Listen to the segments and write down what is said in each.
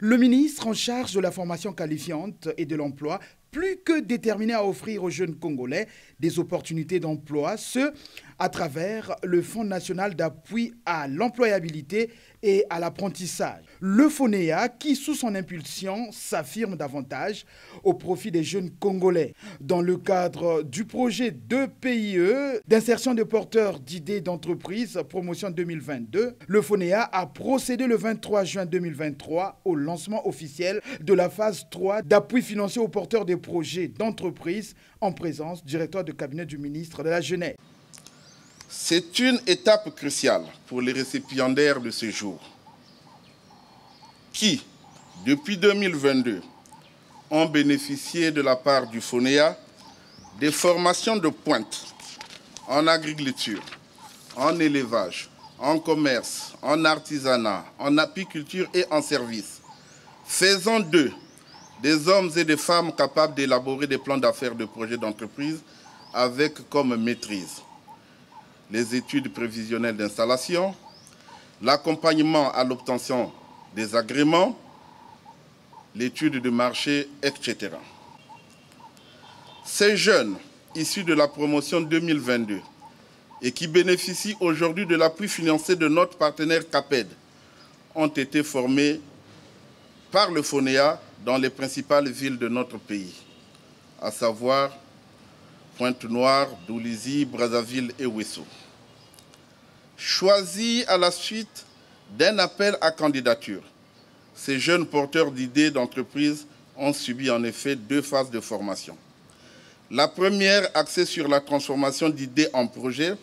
Le ministre en charge de la formation qualifiante et de l'emploi, plus que déterminé à offrir aux jeunes Congolais des opportunités d'emploi, ce à travers le Fonds national d'appui à l'employabilité et à l'apprentissage. Le FONEA qui, sous son impulsion, s'affirme davantage au profit des jeunes Congolais. Dans le cadre du projet de PIE, d'insertion de porteurs d'idées d'entreprise, promotion 2022, le FONEA a procédé le 23 juin 2023 au lancement officiel de la phase 3 d'appui financier aux porteurs des projets d'entreprise en présence du directeur de cabinet du ministre de la Jeunesse. C'est une étape cruciale pour les récipiendaires de ce jour qui, depuis 2022, ont bénéficié de la part du FONEA des formations de pointe en agriculture, en élevage, en commerce, en artisanat, en apiculture et en service, faisant d'eux des hommes et des femmes capables d'élaborer des plans d'affaires de projets d'entreprise avec comme maîtrise les études prévisionnelles d'installation, l'accompagnement à l'obtention des agréments, l'étude de marché, etc. Ces jeunes issus de la promotion 2022 et qui bénéficient aujourd'hui de l'appui financier de notre partenaire CAPED ont été formés par le FONEA dans les principales villes de notre pays, à savoir Pointe-Noire, Doulizy, Brazzaville et Ouesso. Choisis à la suite d'un appel à candidature, ces jeunes porteurs d'idées d'entreprise ont subi en effet 2 phases de formation. La première axée sur la transformation d'idées en projets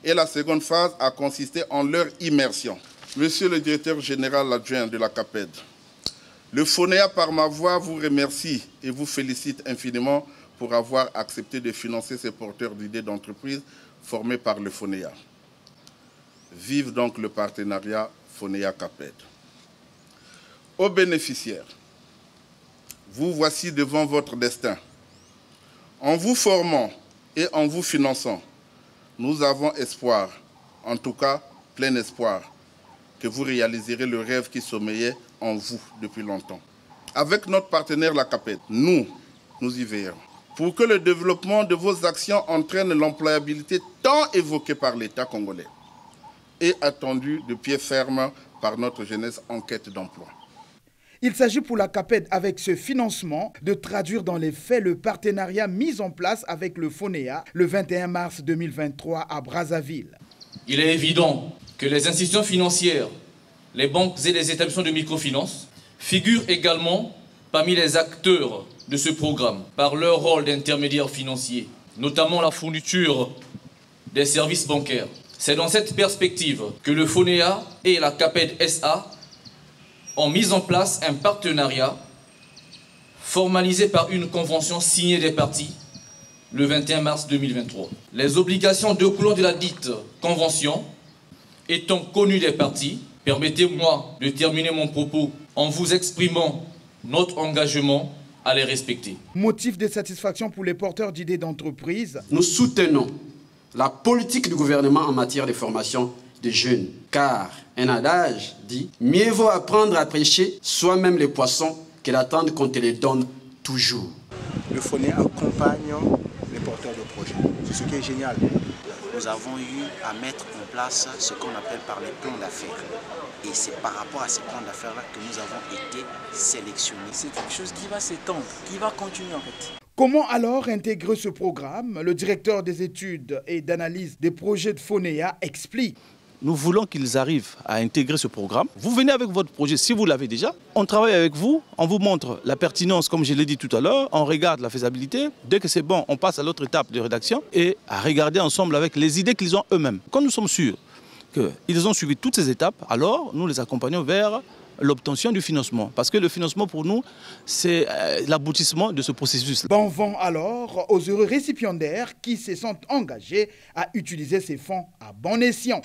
et la seconde phase a consisté en leur immersion. Monsieur le directeur général adjoint de la CAPED, le FONEA par ma voix vous remercie et vous félicite infiniment pour avoir accepté de financer ces porteurs d'idées d'entreprise formés par le FONEA. Vive donc le partenariat FONEA-CAPED. Aux bénéficiaires, vous voici devant votre destin. En vous formant et en vous finançant, nous avons espoir, en tout cas plein espoir, que vous réaliserez le rêve qui sommeillait en vous depuis longtemps. Avec notre partenaire la CAPED, nous y veillerons pour que le développement de vos actions entraîne l'employabilité tant évoquée par l'État congolais et attendue de pied ferme par notre jeunesse en quête d'emploi. Il s'agit pour la CAPED, avec ce financement, de traduire dans les faits le partenariat mis en place avec le FONEA le 21 mars 2023 à Brazzaville. Il est évident que les institutions financières, les banques et les établissements de microfinance figurent également parmi les acteurs de ce programme par leur rôle d'intermédiaire financier, notamment la fourniture des services bancaires. C'est dans cette perspective que le FONEA et la CAPED SA ont mis en place un partenariat formalisé par une convention signée des parties le 21 mars 2023. Les obligations découlant de la dite convention étant connues des parties, permettez-moi de terminer mon propos en vous exprimant notre engagement à les respecter. Motif de satisfaction pour les porteurs d'idées d'entreprise. Nous soutenons la politique du gouvernement en matière de formation des jeunes, car un adage dit « Mieux vaut apprendre à pêcher soi-même les poissons que d'attendre qu'on te les donne toujours ». Le FONEA accompagne les porteurs de projets. C'est ce qui est génial. Nous avons eu à mettre en place ce qu'on appelle par les plans d'affaires. Et c'est par rapport à ces plans d'affaires-là que nous avons été sélectionnés. C'est quelque chose qui va s'étendre, qui va continuer en fait. Comment alors intégrer ce programme? Le directeur des études et d'analyse des projets de FONEA explique. Nous voulons qu'ils arrivent à intégrer ce programme. Vous venez avec votre projet si vous l'avez déjà. On travaille avec vous, on vous montre la pertinence, comme je l'ai dit tout à l'heure. On regarde la faisabilité. Dès que c'est bon, on passe à l'autre étape de rédaction et à regarder ensemble avec les idées qu'ils ont eux-mêmes. Quand nous sommes sûrs qu'ils ont suivi toutes ces étapes, alors nous les accompagnons vers l'obtention du financement. Parce que le financement pour nous, c'est l'aboutissement de ce processus. Bon vent alors aux heureux récipiendaires qui se sentent engagés à utiliser ces fonds à bon escient.